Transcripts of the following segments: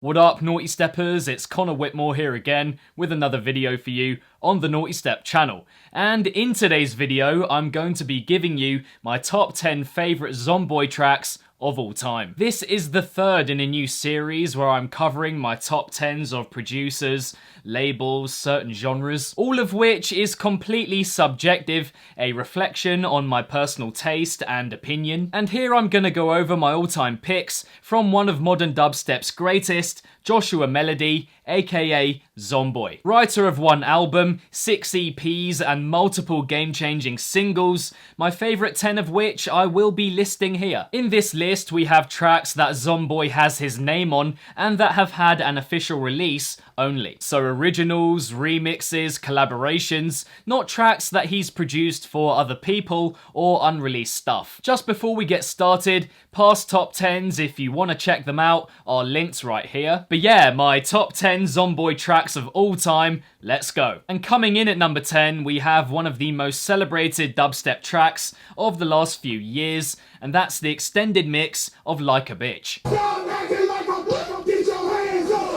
What up, Naughty Steppers? It's Connor Whitmore here again with another video for you on the Nawtystep channel. And in today's video, I'm going to be giving you my top 10 favourite ZOMBOY tracks of all time. This is the third in a new series where I'm covering my top 10s of producers, labels, certain genres, all of which is completely subjective, a reflection on my personal taste and opinion. And here I'm gonna go over my all-time picks from one of modern dubstep's greatest, Joshua Mellody, aka ZOMBOY. Writer of one album, 6 EPs, and multiple game-changing singles, my favourite 10 of which I will be listing here. In this list, we have tracks that ZOMBOY has his name on and that have had an official release only. So originals, remixes, collaborations, not tracks that he's produced for other people or unreleased stuff. Just before we get started, past top 10s, if you want to check them out, are linked right here. But yeah, my top 10 ZOMBOY tracks of all time, let's go. And coming in at number 10, we have one of the most celebrated dubstep tracks of the last few years, and that's the extended mix of Like a Bitch.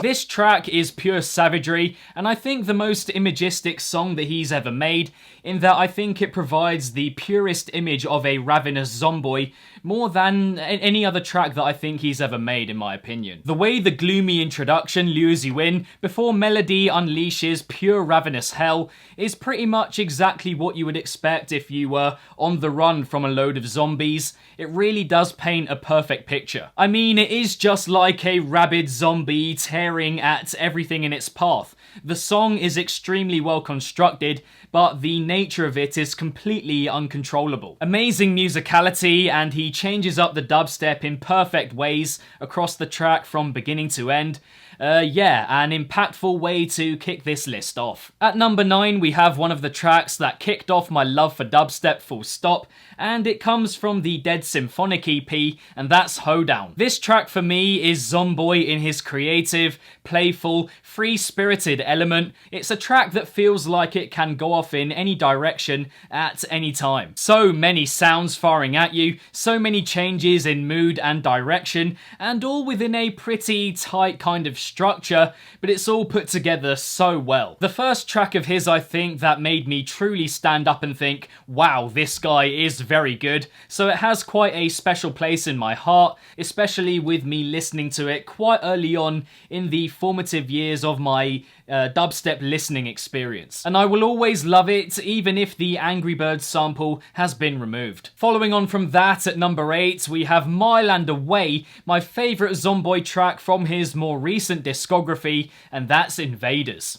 This track is pure savagery, and I think the most imagistic song that he's ever made, in that I think it provides the purest image of a ravenous ZOMBOY more than any other track that I think he's ever made, in my opinion. The way the gloomy introduction lures you in before Mellody unleashes pure ravenous hell is pretty much exactly what you would expect if you were on the run from a load of zombies. It really does paint a perfect picture. I mean, it is just like a rabid zombie tearing at everything in its path. The song is extremely well constructed, but the nature of it is completely uncontrollable. Amazing musicality, and he changes up the dubstep in perfect ways across the track from beginning to end. Yeah, an impactful way to kick this list off. At number 9, we have one of the tracks that kicked off my love for dubstep full stop, and it comes from the Dead Symphonic EP, and that's Hoedown. This track for me is ZOMBOY in his creative, playful, free-spirited element. It's a track that feels like it can go off in any direction at any time. So many sounds firing at you, so many changes in mood and direction, and all within a pretty tight kind of structure, but it's all put together so well. The first track of his, I think, that made me truly stand up and think, wow, this guy is very good, so it has quite a special place in my heart, especially with me listening to it quite early on in the formative years of my dubstep listening experience. And I will always love it, even if the Angry Birds sample has been removed. Following on from that, at number 8, we have Mile and Away, my favourite ZOMBOY track from his more recent discography, and that's Invaders.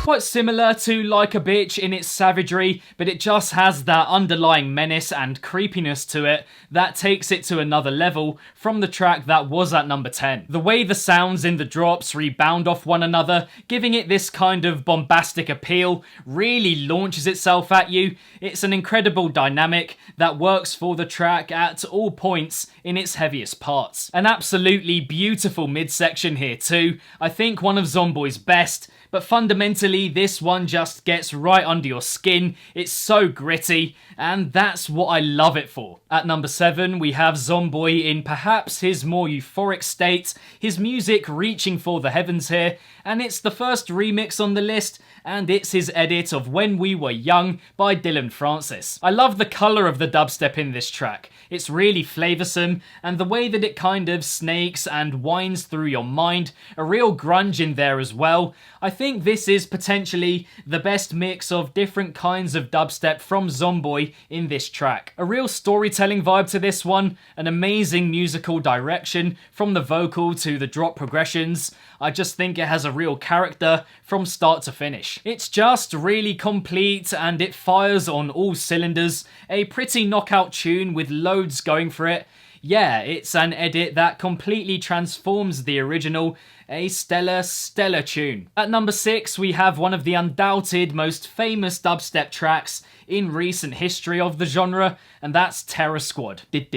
Quite similar to Like a Bitch in its savagery, but it just has that underlying menace and creepiness to it that takes it to another level from the track that was at number 10. The way the sounds in the drops rebound off one another, giving it this kind of bombastic appeal, really launches itself at you. It's an incredible dynamic that works for the track at all points in its heaviest parts. An absolutely beautiful midsection here too, I think one of ZOMBOY's best, but fundamentally this one just gets right under your skin. It's so gritty, and that's what I love it for. At number 7, we have ZOMBOY in perhaps his more euphoric state, his music reaching for the heavens here, and it's the first remix on the list, and it's his edit of When We Were Young by Dylan Francis. I love the colour of the dubstep in this track. It's really flavoursome, and the way that it kind of snakes and winds through your mind, a real grunge in there as well. I think this is potentially the best mix of different kinds of dubstep from ZOMBOY in this track. A real storytelling vibe to this one, an amazing musical direction from the vocal to the drop progressions. I just think it has a real character from start to finish. It's just really complete, and it fires on all cylinders. A pretty knockout tune with loads going for it. Yeah, it's an edit that completely transforms the original. A stellar, stellar tune. At number 6, we have one of the undoubted most famous dubstep tracks in recent history of the genre, and that's Terror Squad. The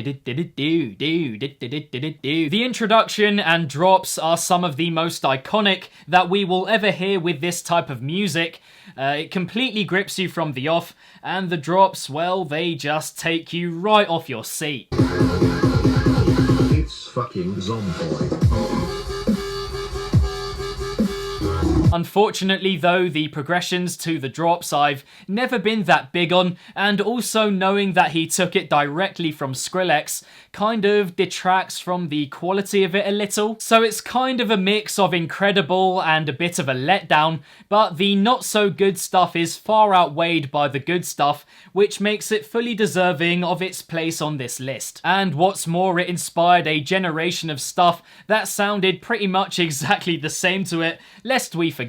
introduction and drops are some of the most iconic that we will ever hear with this type of music. It completely grips you from the off, and the drops, well, they just take you right off your seat. fucking Zomboy. Unfortunately though, the progressions to the drops I've never been that big on, and also knowing that he took it directly from Skrillex kind of detracts from the quality of it a little. So it's kind of a mix of incredible and a bit of a letdown, but the not so good stuff is far outweighed by the good stuff, which makes it fully deserving of its place on this list. And what's more, it inspired a generation of stuff that sounded pretty much exactly the same to it, lest we forget.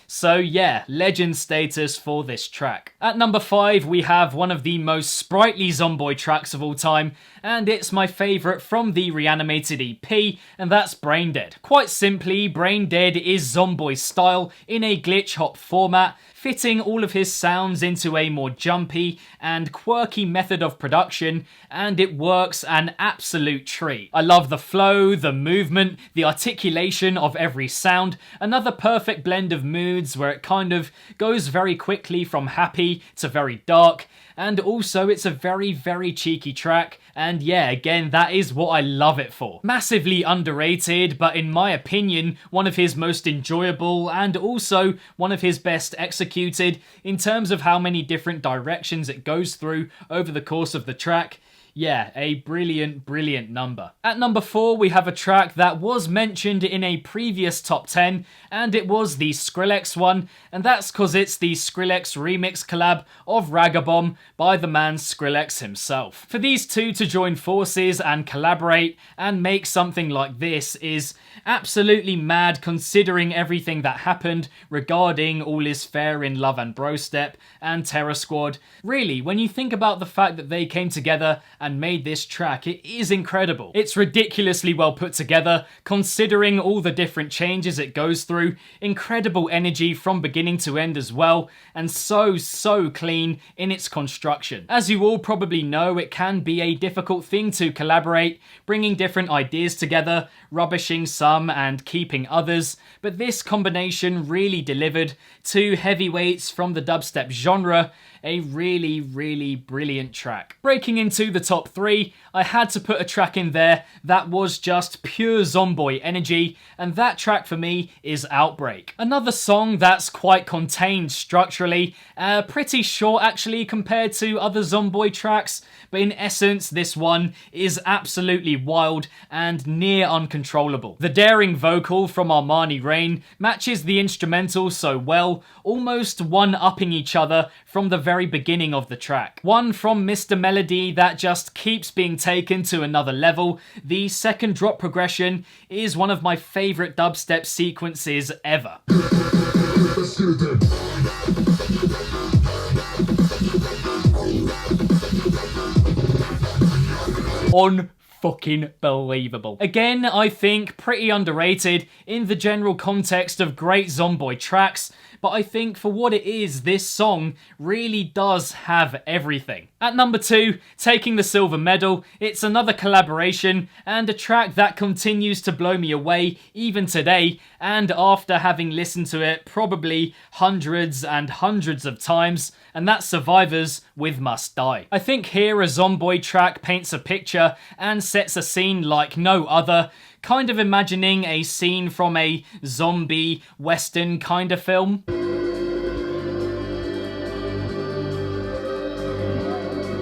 So yeah, legend status for this track. At number 5, we have one of the most sprightly Zomboy tracks of all time, and it's my favourite from the Reanimated EP, and that's Brain Dead. Quite simply, Brain Dead is Zomboy's style in a glitch hop format, fitting all of his sounds into a more jumpy and quirky method of production, and it works an absolute treat. I love the flow, the movement, the articulation of every sound, another perfect blend of moods where it kind of goes very quickly from happy to very dark, and also it's a very, very cheeky track, and yeah, again, that is what I love it for. Massively underrated, but in my opinion, one of his most enjoyable and also one of his best executed in terms of how many different directions it goes through over the course of the track. Yeah, a brilliant, brilliant number. At number 4, we have a track that was mentioned in a previous top 10, and it was the Skrillex one, and that's because it's the Skrillex remix collab of Ragabomb by the man Skrillex himself. For these two to join forces and collaborate and make something like this is absolutely mad, considering everything that happened regarding All Is Fair in Love and Brostep and Terror Squad. Really, when you think about the fact that they came together and made this track, it is incredible. It's ridiculously well put together, considering all the different changes it goes through, incredible energy from beginning to end as well, and so clean in its construction. As you all probably know, it can be a difficult thing to collaborate, bringing different ideas together, rubbishing some and keeping others, but this combination really delivered. Two heavyweights from the dubstep genre, a really, really brilliant track. Breaking into the top 3, I had to put a track in there that was just pure Zomboy energy, and that track for me is Outbreak. Another song that's quite contained structurally, pretty short actually compared to other Zomboy tracks, but in essence this one is absolutely wild and near uncontrollable. The daring vocal from Armani Rain matches the instrumental so well, almost one-upping each other from the very beginning of the track. One from Mr. Mellody that just keeps being taken to another level. The second drop progression is one of my favourite dubstep sequences ever. Fucking believable. Again, I think pretty underrated in the general context of great Zomboy tracks, but I think for what it is, this song really does have everything. At number 2, taking the silver medal, it's another collaboration and a track that continues to blow me away even today, and after having listened to it probably hundreds and hundreds of times, and that's Survivors with Must Die. I think here a Zomboy track paints a picture and sets a scene like no other, kind of imagining a scene from a zombie western kind of film.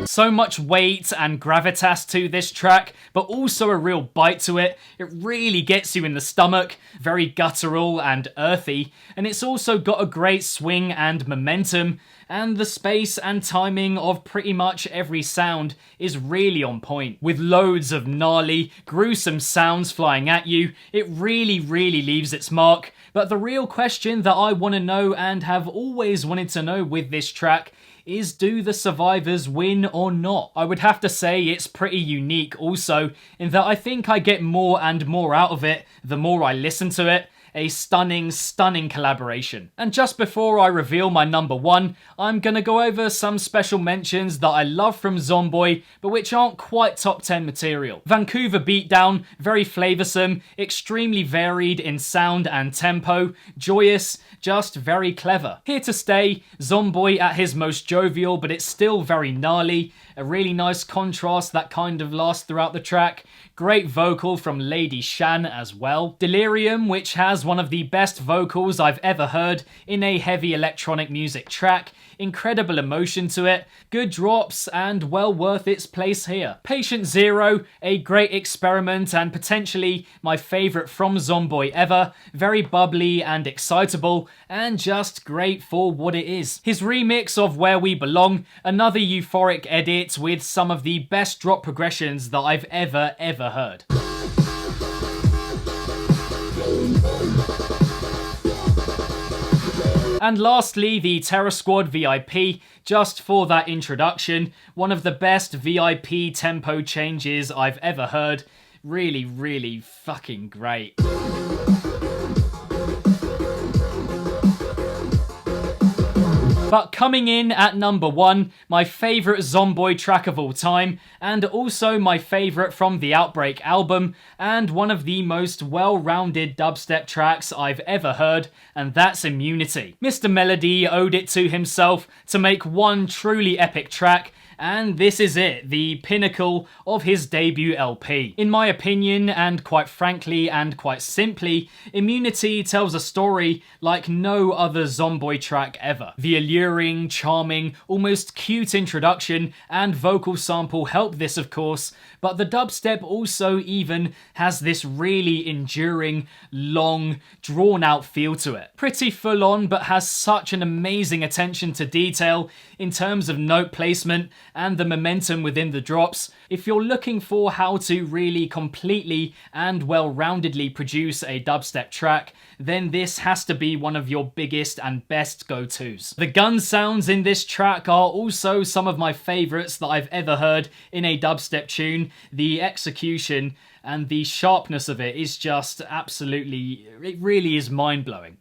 So much weight and gravitas to this track, but also a real bite to it. It really gets you in the stomach, very guttural and earthy, and it's also got a great swing and momentum, and the space and timing of pretty much every sound is really on point. With loads of gnarly, gruesome sounds flying at you, it really leaves its mark. But the real question that I want to know and have always wanted to know with this track is, do the survivors win or not? I would have to say it's pretty unique also, in that I think I get more and more out of it the more I listen to it, a stunning, stunning collaboration. And just before I reveal my number one, I'm gonna go over some special mentions that I love from Zomboy, but which aren't quite top 10 material. Vancouver Beatdown, very flavoursome, extremely varied in sound and tempo, joyous, just very clever. Here to Stay, Zomboy at his most jovial, but it's still very gnarly. A really nice contrast that kind of lasts throughout the track. Great vocal from Lady Shan as well. Delirium, which has one of the best vocals I've ever heard in a heavy electronic music track. Incredible emotion to it, good drops, and well worth its place here. Patient Zero, a great experiment and potentially my favourite from Zomboy ever. Very bubbly and excitable, and just great for what it is. His remix of Where We Belong, another euphoric edit with some of the best drop progressions that I've ever heard. And lastly, the Terror Squad VIP, just for that introduction. One of the best VIP tempo changes I've ever heard. Really, really fucking great. But coming in at number one, my favourite Zomboy track of all time, and also my favourite from the Outbreak album, and one of the most well-rounded dubstep tracks I've ever heard, and that's Immunity. Mr. Mellody owed it to himself to make one truly epic track, and this is it, the pinnacle of his debut LP. In my opinion, and quite frankly and quite simply, Immunity tells a story like no other Zomboy track ever. The alluring, charming, almost cute introduction and vocal sample help this of course, but the dubstep also even has this really enduring, long, drawn out feel to it. Pretty full on, but has such an amazing attention to detail in terms of note placement and the momentum within the drops. If you're looking for how to really completely and well-roundedly produce a dubstep track, then this has to be one of your biggest and best go-tos. The gun sounds in this track are also some of my favourites that I've ever heard in a dubstep tune. The execution and the sharpness of it is just absolutely, it really is mind-blowing.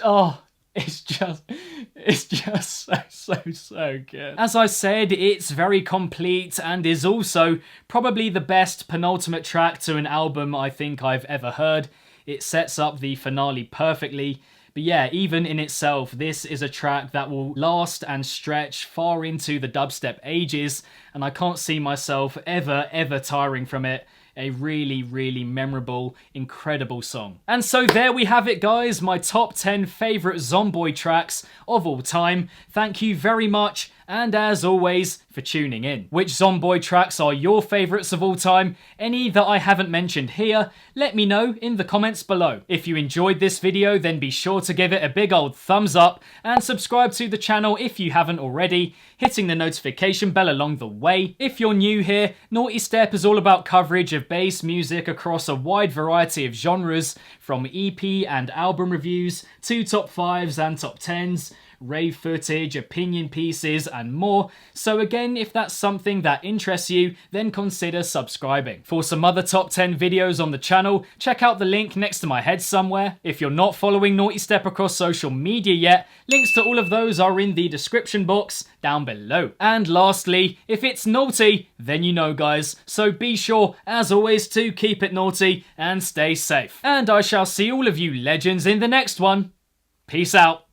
Oh, it's just so good. As I said, it's very complete and is also probably the best penultimate track to an album I think I've ever heard. It sets up the finale perfectly. But yeah, even in itself, this is a track that will last and stretch far into the dubstep ages, and I can't see myself ever tiring from it. A really, really memorable, incredible song. And so there we have it, guys, my top 10 favourite Zomboy tracks of all time. Thank you very much, and as always, for tuning in. Which Zomboy tracks are your favourites of all time? Any that I haven't mentioned here? Let me know in the comments below. If you enjoyed this video, then be sure to give it a big old thumbs up and subscribe to the channel if you haven't already, hitting the notification bell along the way. If you're new here, Nawtystep is all about coverage of bass music across a wide variety of genres, from EP and album reviews to top 5s and top 10s, rave footage, opinion pieces, and more. So again, if that's something that interests you, then consider subscribing. For some other top 10 videos on the channel, check out the link next to my head somewhere. If you're not following Nawtystep across social media yet, links to all of those are in the description box down below. And lastly, if it's naughty, then you know, guys. So be sure, as always, to keep it naughty and stay safe. And I shall see all of you legends in the next one. Peace out.